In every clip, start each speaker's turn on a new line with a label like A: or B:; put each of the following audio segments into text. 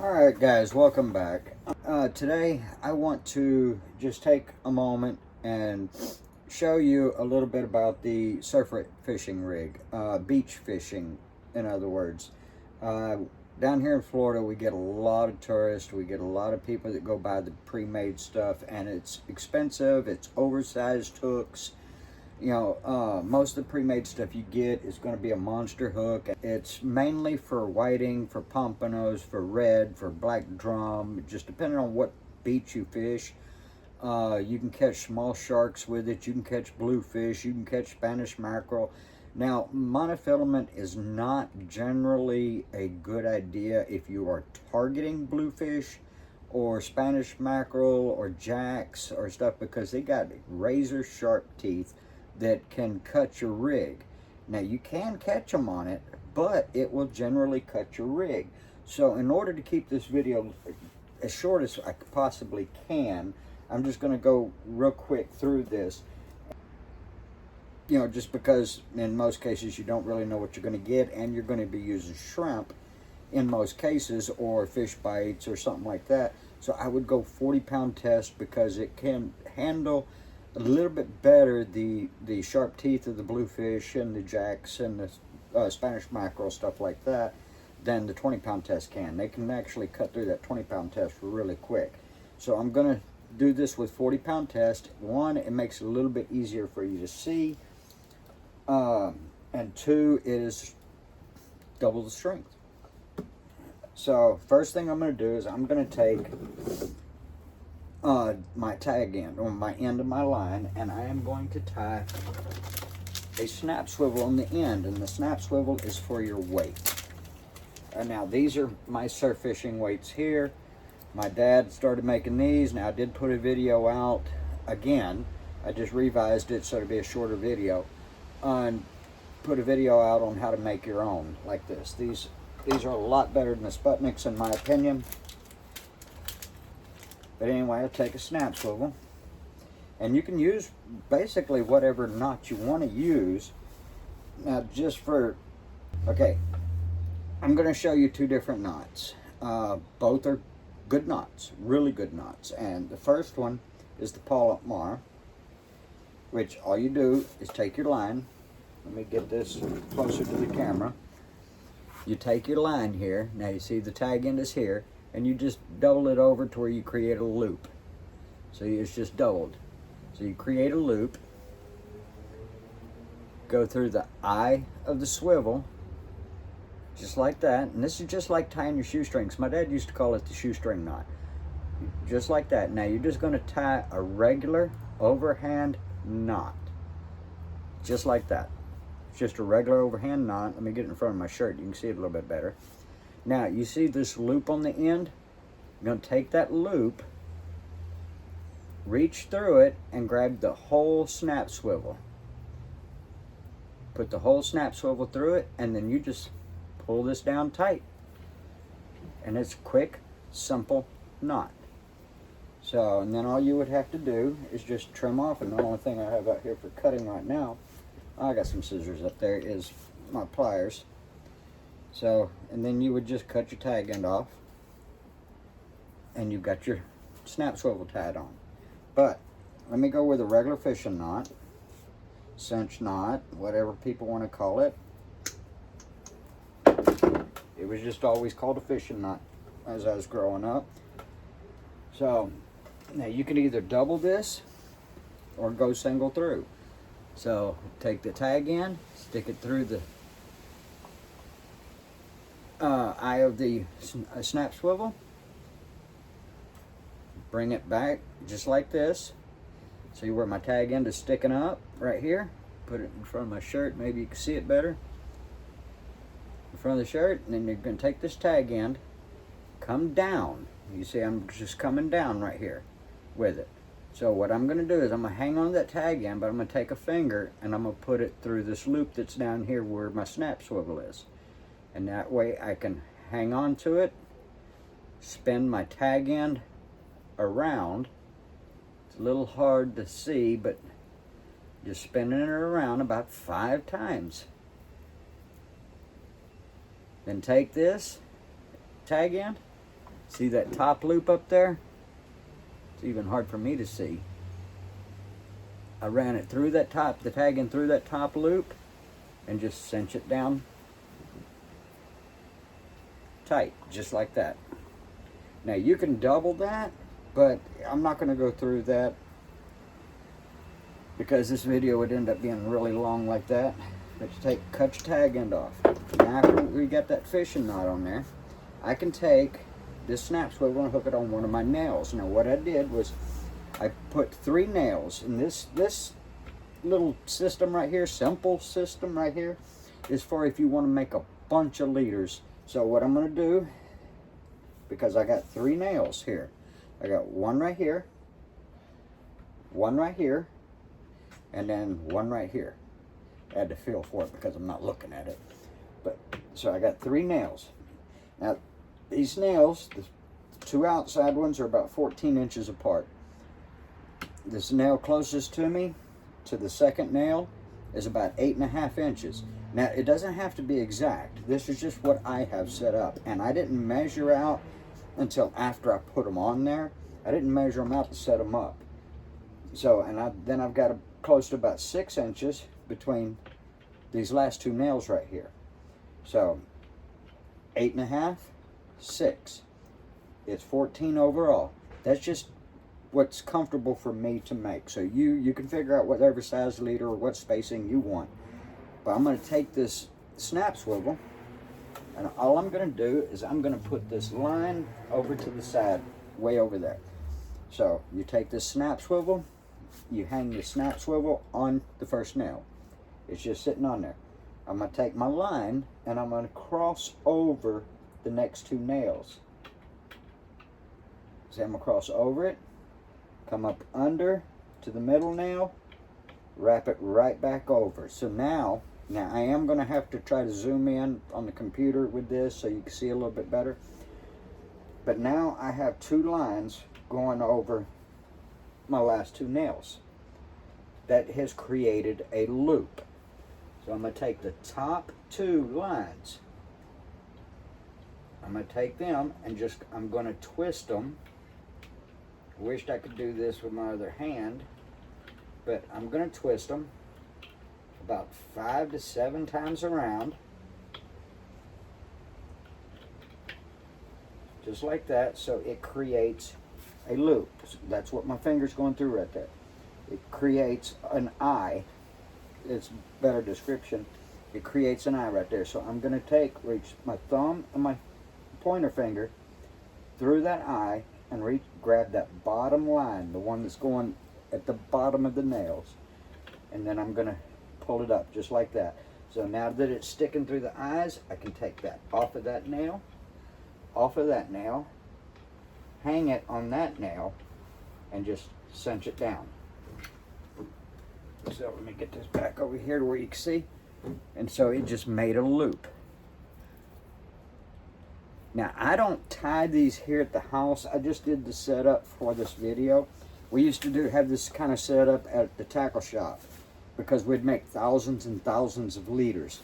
A: Alright guys, welcome back. Today I want to just take a moment and show you a little bit about the surf fishing rig, beach fishing in other words. Down here in Florida we get a lot of tourists, we get a lot of people that go buy the pre-made stuff, and it's expensive, it's oversized hooks. You know, most of the pre-made stuff you get is going to be a monster hook. It's mainly for whiting, for pompanos, for red, for black drum, just depending on what beach you fish. You can catch small sharks with it, you can catch bluefish, you can catch Spanish mackerel. Now, monofilament is not generally a good idea if you are targeting bluefish or Spanish mackerel or jacks or stuff, because they got razor sharp teeth that can cut your rig. Now you can catch them on it, but it will generally cut your rig. So in order to keep this video as short as I possibly can, I'm just going to go real quick through this. You know, just because in most cases you don't really know what you're going to get, and you're going to be using shrimp in most cases, or fish bites or something like that. So I would go 40-pound test, because it can handle a little bit better the sharp teeth of the bluefish and the jacks and the Spanish mackerel, stuff like that, than the 20-pound test can. They can actually cut through that 20-pound test really quick. So I'm going to do this with 40-pound test. One, it makes it a little bit easier for you to see, and two, it is double the strength. So first thing I'm going to do is I'm going to take my tag end, or my end of my line, and I am going to tie a snap swivel on the end, and the snap swivel is for your weight. And now these are my surf fishing weights here. My dad started making these. Now I did put a video out again. I just revised it so it'd be a shorter video, and put a video out on how to make your own like this. These are a lot better than the Sputniks in my opinion. But anyway, I'll take a snap swivel, and you can use basically whatever knot you want to use. Now okay, I'm going to show you two different knots. Both are good knots, really good knots. And the first one is the Palomar, which all you do is take your line. Let me get this closer to the camera. You take your line here. Now you see the tag end is here, and you just double it over to where you create a loop. So it's just doubled. So you create a loop, go through the eye of the swivel, just like that. And this is just like tying your shoestrings. My dad used to call it the shoestring knot. Just like that. Now you're just going to tie a regular overhand knot. Just like that. It's just a regular overhand knot. Let me get it in front of my shirt. You can see it a little bit better. Now, you see this loop on the end? You're going to take that loop, reach through it, and grab the whole snap swivel. Put the whole snap swivel through it, and then you just pull this down tight. And it's a quick, simple knot. So, and then all you would have to do is just trim off, and the only thing I have out here for cutting right now, I got some scissors up there, is my pliers. So, and then you would just cut your tag end off, and you've got your snap swivel tied on. But let me go with a regular fishing knot, cinch knot, whatever people want to call it. It was just always called a fishing knot as I was growing up. So now you can either double this or go single through. So take the tag end, stick it through the eye of the snap swivel, bring it back just like this. See where my tag end is sticking up right here? Put it in front of my shirt, maybe you can see it better. In front of the shirt, and then you're going to take this tag end, come down. You see I'm just coming down right here with it. So what I'm going to do is I'm going to hang on to that tag end, but I'm going to take a finger and I'm going to put it through this loop that's down here where my snap swivel is. And that way I can hang on to it, spin my tag end around. It's a little hard to see, but just spinning it around about 5 times. Then take this tag end, See that top loop up there? It's even hard for me to see. I ran it through that top, the tag in through that top loop, and just cinch it down tight, just like that. Now you can double that, but I'm not going to go through that because this video would end up being really long like that. But you cut your tag end off. Now after we got that fishing knot on there, I can take this snap swivel and hook it on one of my nails. Now what I did was I put 3 nails, and this little system right here, simple system right here, is for if you want to make a bunch of leaders. So what I'm going to do, because I got 3 nails here, I got one right here, one right here, and then one right here. I had to feel for it because I'm not looking at it. But so I got 3 nails. Now these nails, the 2 outside ones, are about 14 inches apart. This nail closest to me, to the second nail, is about 8.5 inches. Now it doesn't have to be exact. This is just what I have set up, and I didn't measure out until after I put them on there. I didn't measure them out to set them up. So, and then I've got close to about 6 inches between these last 2 nails right here. So 8.5, 6. It's 14 overall. That's just what's comfortable for me to make. So you can figure out whatever size leader or what spacing you want. But I'm going to take this snap swivel, and all I'm going to do is I'm going to put this line over to the side, way over there. So you take this snap swivel, you hang the snap swivel on the first nail. It's just sitting on there. I'm going to take my line and I'm going to cross over the next 2 nails. See, I'm going to cross over it, come up under to the middle nail, wrap it right back over. So now I am going to have to try to zoom in on the computer with this so you can see a little bit better. But now I have 2 lines going over my last 2 nails. That has created a loop. So I'm going to take the top 2 lines. I'm going to take them and I'm going to twist them. I wished I could do this with my other hand, but I'm going to twist them about 5 to 7 times around. Just like that, so it creates a loop. That's what my finger's going through right there. It creates an eye. It's a better description. It creates an eye right there. So I'm going to reach my thumb and my pointer finger through that eye and grab that bottom line, the one that's going at the bottom of the nails. And then I'm going to pull it up just like that. So now that it's sticking through the eyes, I can take that off of that nail, hang it on that nail, and just cinch it down. So let me get this back over here to where you can see. And so it just made a loop. Now I don't tie these here at the house. I just did the setup for this video. We used to have this kind of setup at the tackle shop because we'd make thousands and thousands of leaders.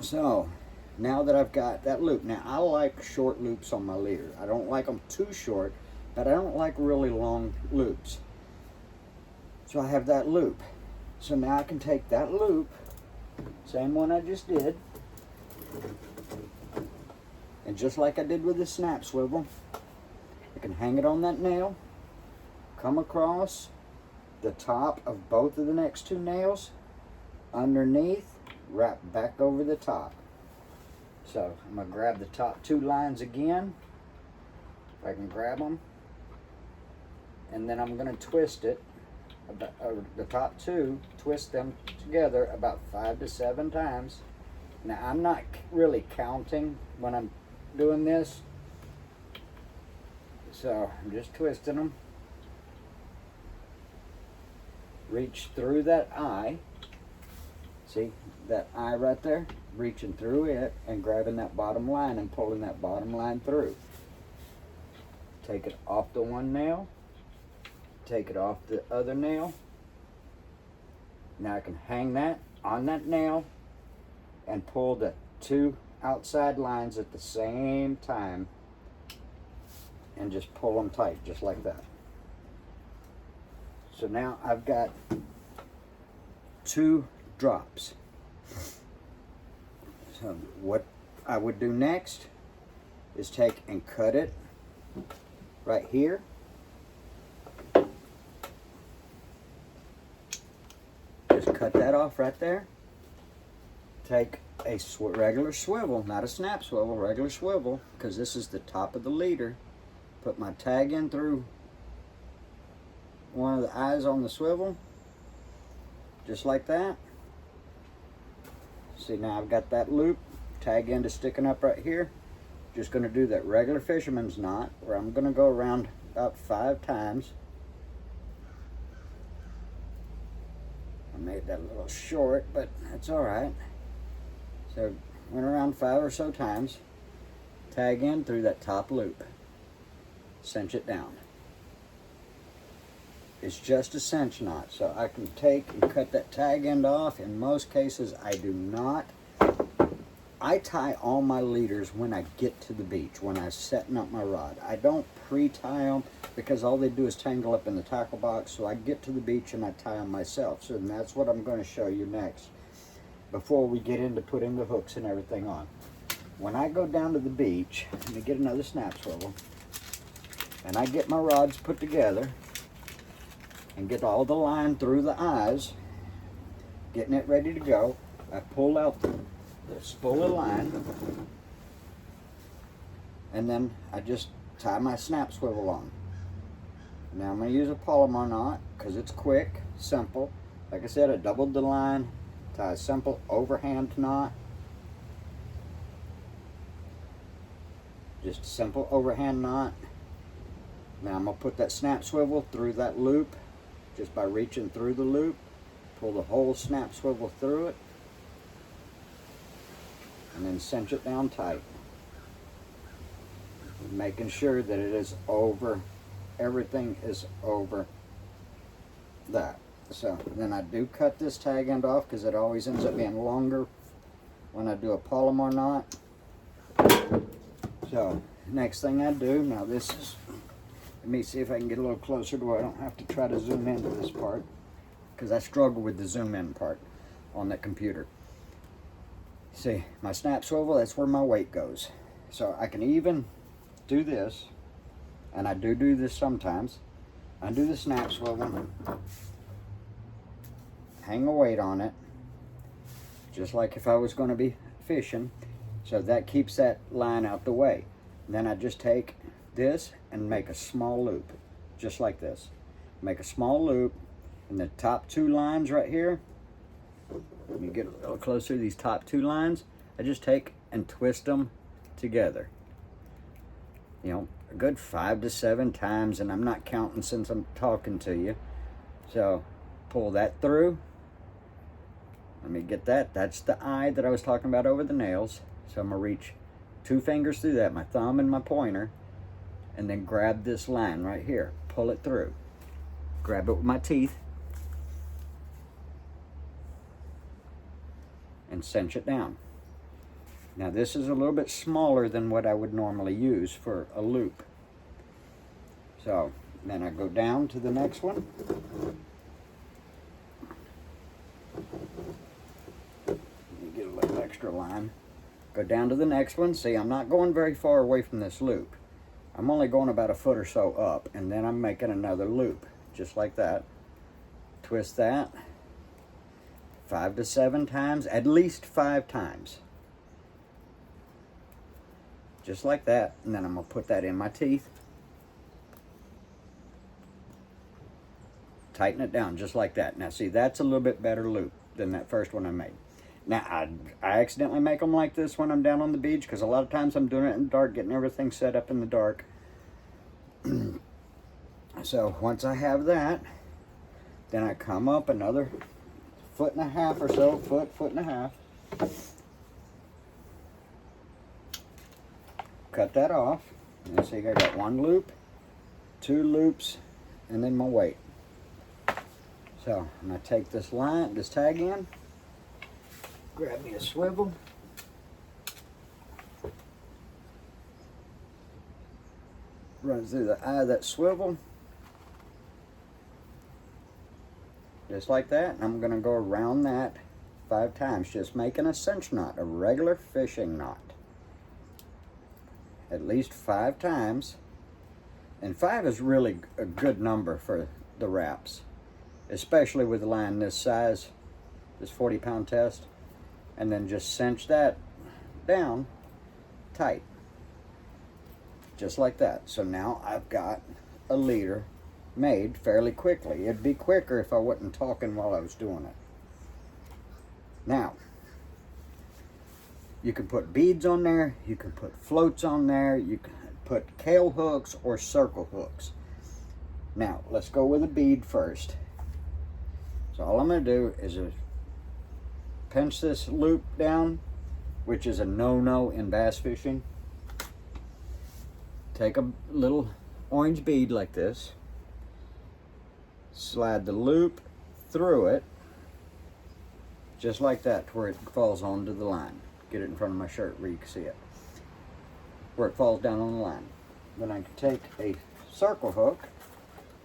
A: So now that I've got that loop, now I like short loops on my leader. I don't like them too short, but I don't like really long loops. So I have that loop. So now I can take that loop, same one I just did, and just like I did with the snap swivel, I can hang it on that nail, come across the top of both of the next 2 nails, underneath, wrap back over the top. So I'm going to grab the top 2 lines again, if I can grab them, and then I'm going to twist it, the top 2, twist them together about 5 to 7 times. Now I'm not really counting when I'm doing this, so I'm just twisting them. Reach through that eye. See that eye right there? Reaching through it and grabbing that bottom line and pulling that bottom line through. Take it off the one nail. Take it off the other nail. Now I can hang that on that nail and pull the 2 outside lines at the same time and just pull them tight, just like that. So now I've got 2 drops. So what I would do next is take and cut it right here. Just cut that off right there. Take a regular swivel, not a snap swivel, regular swivel, because this is the top of the leader. Put my tag in through one of the eyes on the swivel, just like that. See, now I've got that loop, tag end is sticking up right here. Just going to do that regular fisherman's knot, where I'm going to go around about 5 times. I made that a little short, but that's all right. So went around 5 or so times, tag in through that top loop, cinch it down. It's just a cinch knot, so I can take and cut that tag end off. In most cases, I do not. I tie all my leaders when I get to the beach, when I'm setting up my rod. I don't pre-tie them because all they do is tangle up in the tackle box, so I get to the beach and I tie them myself. So that's what I'm going to show you next, before we get into putting the hooks and everything on. When I go down to the beach, let me get another snap swivel, and I get my rods put together and get all the line through the eyes, getting it ready to go, I pull out the spool of line, and then I just tie my snap swivel on. Now I'm going to use a polymer knot because it's quick, simple. Like I said, I doubled the line, tie a simple overhand knot. Just a simple overhand knot. Now I'm going to put that snap swivel through that loop just by reaching through the loop. Pull the whole snap swivel through it, and then cinch it down tight. Making sure that it is over, everything is over that. So then I do cut this tag end off because it always ends up being longer when I do a polymer knot. So next thing I do, now this is, let me see if I can get a little closer to where I don't have to try to zoom into this part, because I struggle with the zoom in part on the computer. See, my snap swivel, that's where my weight goes. So I can even do this, and I do this sometimes. I do the snap swivel, hang a weight on it, just like if I was going to be fishing, so that keeps that line out the way. And then I just take this and make a small loop, just like this. Make a small loop, and the top 2 lines right here, let me get a little closer, these top 2 lines, I just take and twist them together. You know, a good 5 to 7 times, and I'm not counting since I'm talking to you. So pull that through. Let me get that. That's the eye that I was talking about over the nails. So I'm going to reach 2 fingers through that, my thumb and my pointer, and then grab this line right here. Pull it through. Grab it with my teeth and cinch it down. Now this is a little bit smaller than what I would normally use for a loop. So then I go down to the next one. Let me get a little extra line. Go down to the next one. See, I'm not going very far away from this loop. I'm only going about a foot or so up, and then I'm making another loop, just like that. Twist that 5 to 7 times, at least 5 times. Just like that, and then I'm going to put that in my teeth. Tighten it down, just like that. Now see, that's a little bit better loop than that first one I made. Now, I accidentally make them like this when I'm down on the beach, because a lot of times I'm doing it in the dark, getting everything set up in the dark. So once I have that, then I come up another 1.5 feet or so, foot and a half. Cut that off. And see, I got 1 loop, 2 loops, and then my weight. So I'm going to take this line, this tag in, grab me a swivel, run through the eye of that swivel. Just like that. And I'm going to go around that 5 times, just making a cinch knot, a regular fishing knot. At least 5 times. And 5 is really a good number for the wraps, especially with a line this size, this 40-pound test. And then just cinch that down tight, just like that. So now I've got a leader made fairly quickly. It'd be quicker if I wasn't talking while I was doing it. Now, you can put beads on there, you can put floats on there, you can put kale hooks or circle hooks. Now, let's go with a bead first. So all I'm going to do is pinch this loop down, which is a no-no in bass fishing. Take a little orange bead like this, slide the loop through it, just like that, to where it falls onto the line. Get it in front of my shirt where you can see it, where it falls down on the line. Then I can take a circle hook,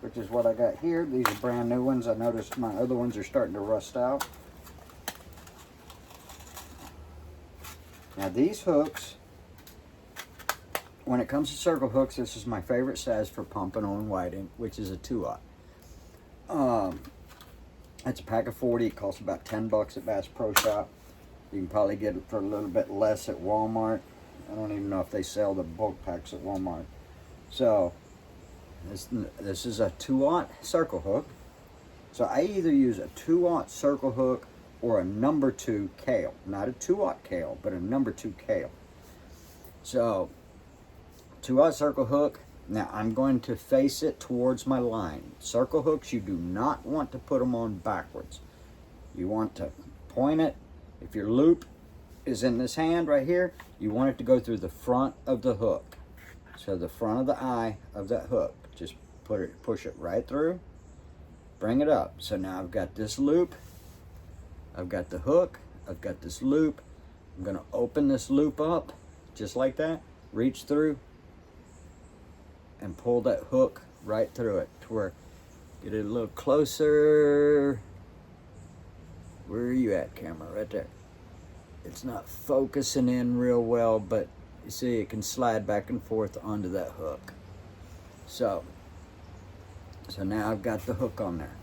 A: which is what I got here. These are brand new ones. I noticed my other ones are starting to rust out. Now these hooks, when it comes to circle hooks, this is my favorite size for pompano and whiting, which is a 2/0. It's a pack of 40. It costs about 10 bucks at Bass Pro Shop. You can probably get it for a little bit less at Walmart. I don't even know if they sell the bulk packs at Walmart. So this is a 2/0 circle hook. So I either use a 2/0 circle hook or a number 2 kale. Not a 2/0 kale, but a number 2 kale. So 2/0 circle hook. Now I'm going to face it towards my line. Circle hooks, you do not want to put them on backwards. You want to point it. If your loop is in this hand right here, you want it to go through the front of the hook. So the front of the eye of that hook. Just push it right through. Bring it up. So now I've got this loop. I've got the hook. I've got this loop. I'm going to open this loop up just like that. Reach through and pull that hook right through it to where, get it a little closer. Where are you at, camera? Right there. It's not focusing in real well, but you see it can slide back and forth onto that hook. So now I've got the hook on there.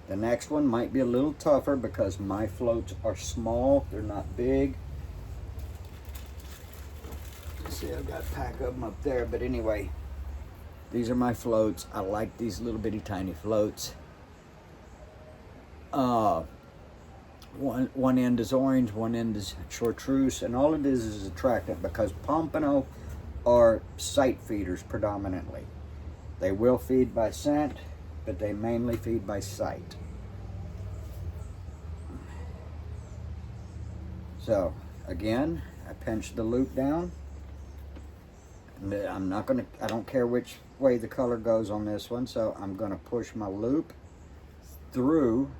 A: The next one might be a little tougher because my floats are small. They're not big. See, I've got a pack of them up there, but anyway, these are my floats. I like these little bitty tiny floats. One end is orange, one end is chartreuse, and all it is attractant because pompano are sight feeders predominantly. They will feed by scent, but they mainly feed by sight. So again, I pinch the loop down. I don't care which way the color goes on this one, so I'm going to push my loop through.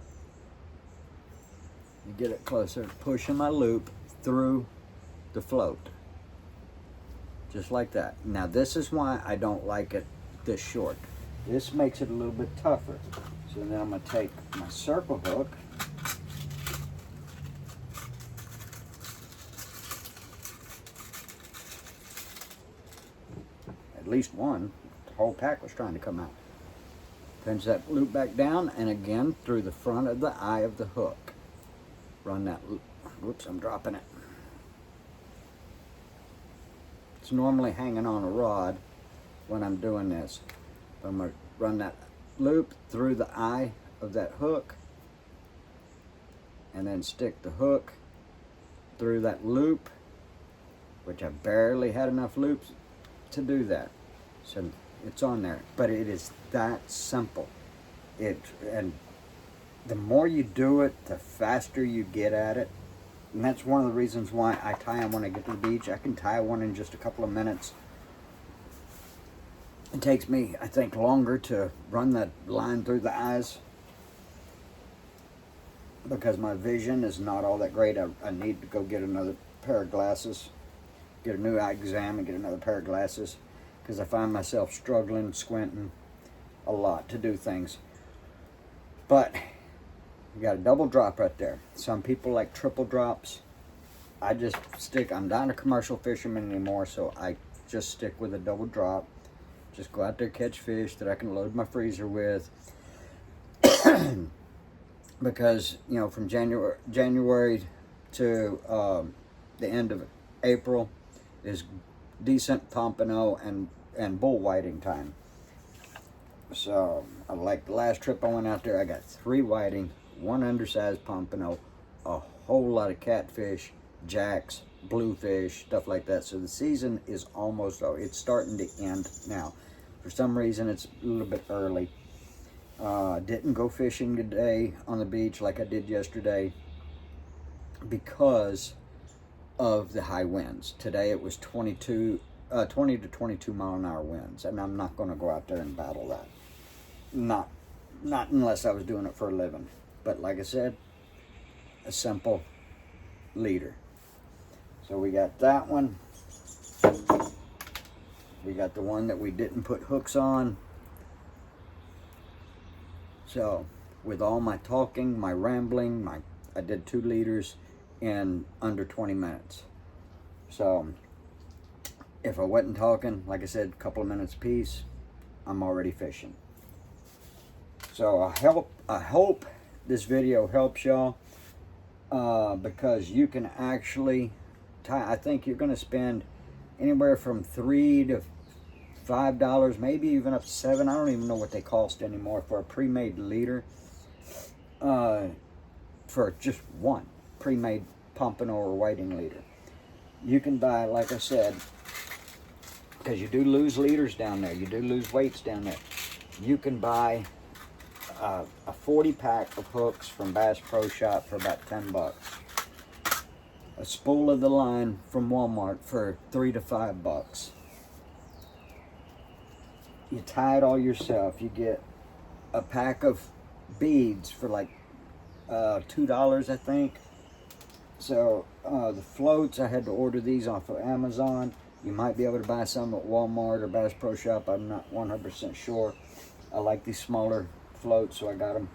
A: You get it closer, pushing my loop through the float. Just like that. Now this is why I don't like it this short. This makes it a little bit tougher. So then I'm going to take my circle hook. At least one. The whole pack was trying to come out. Pinch that loop back down and again through the front of the eye of the hook. Run that loop. Whoops, I'm dropping it. It's normally hanging on a rod when I'm doing this. I'm going to run that loop through the eye of that hook and then stick the hook through that loop, which I barely had enough loops to do that. So it's on there, but it is that simple. And the more you do it, the faster you get at it. And that's one of the reasons why I tie them when I get to the beach. I can tie one in just a couple of minutes. It takes me, I think, longer to run that line through the eyes because my vision is not all that great. I need to go get another pair of glasses, get a new eye exam and get another pair of glasses. because I find myself struggling, squinting a lot to do things. But you got a double drop right there. Some people like triple drops. I just stick, I'm not a commercial fisherman anymore, so I just stick with a double drop. Just go out there, catch fish that I can load my freezer with. Because, you know, from January to the end of April is decent pompano and bull whiting time. So, like the last trip I went out there, I got 3 whiting, 1 undersized pompano, a whole lot of catfish, jacks, bluefish, stuff like that. So the season is almost over. It's starting to end now. For some reason, it's a little bit early. Didn't go fishing today on the beach like I did yesterday because of the high winds. Today it was 20 to 22 mile an hour winds, and I'm not going to go out there and battle that. Not unless I was doing it for a living. But like I said, a simple leader. So we got that one. We got the one that we didn't put hooks on. So with all my talking, my rambling, I did 2 leaders in under 20 minutes. So if I wasn't talking, like I said, a couple of minutes apiece, I'm already fishing. So I hope this video helps y'all, because you can actually I think you're going to spend anywhere from $3 to $5, maybe even up to $7. I don't even know what they cost anymore for a pre-made leader. For just one pre-made pompano or whiting leader. You can buy, like I said, because you do lose leaders down there, you do lose weights down there. You can buy a 40 pack of hooks from Bass Pro Shop for about 10 bucks. A spool of the line from Walmart for $3 to $5. You tie it all yourself. You get a pack of beads for like $2, I think. So the floats, I had to order these off of Amazon. You might be able to buy some at Walmart or Bass Pro Shop. I'm not 100% sure. I like these smaller floats, so I got them.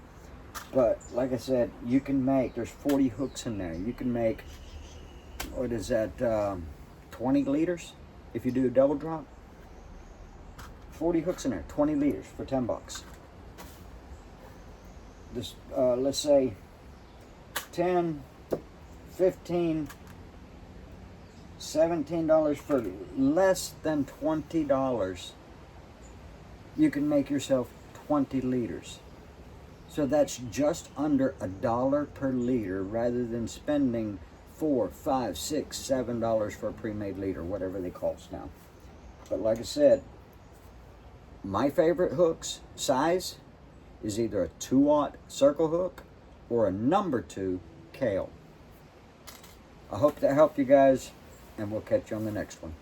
A: But like I said, you can make, there's 40 hooks in there. You can make, what is that, 20 liters if you do a double drop. 40 hooks in there, 20 liters for 10 bucks. This, let's say 10, 15, $17 for less than $20. You can make yourself 20 liters. So that's just under $1 per liter rather than spending $4, $5, $6, $7 for a pre-made leader, whatever they cost now. But like I said, my favorite hooks size is either a 2-aught circle hook or a number 2 Kale. I hope that helped you guys, and we'll catch you on the next one.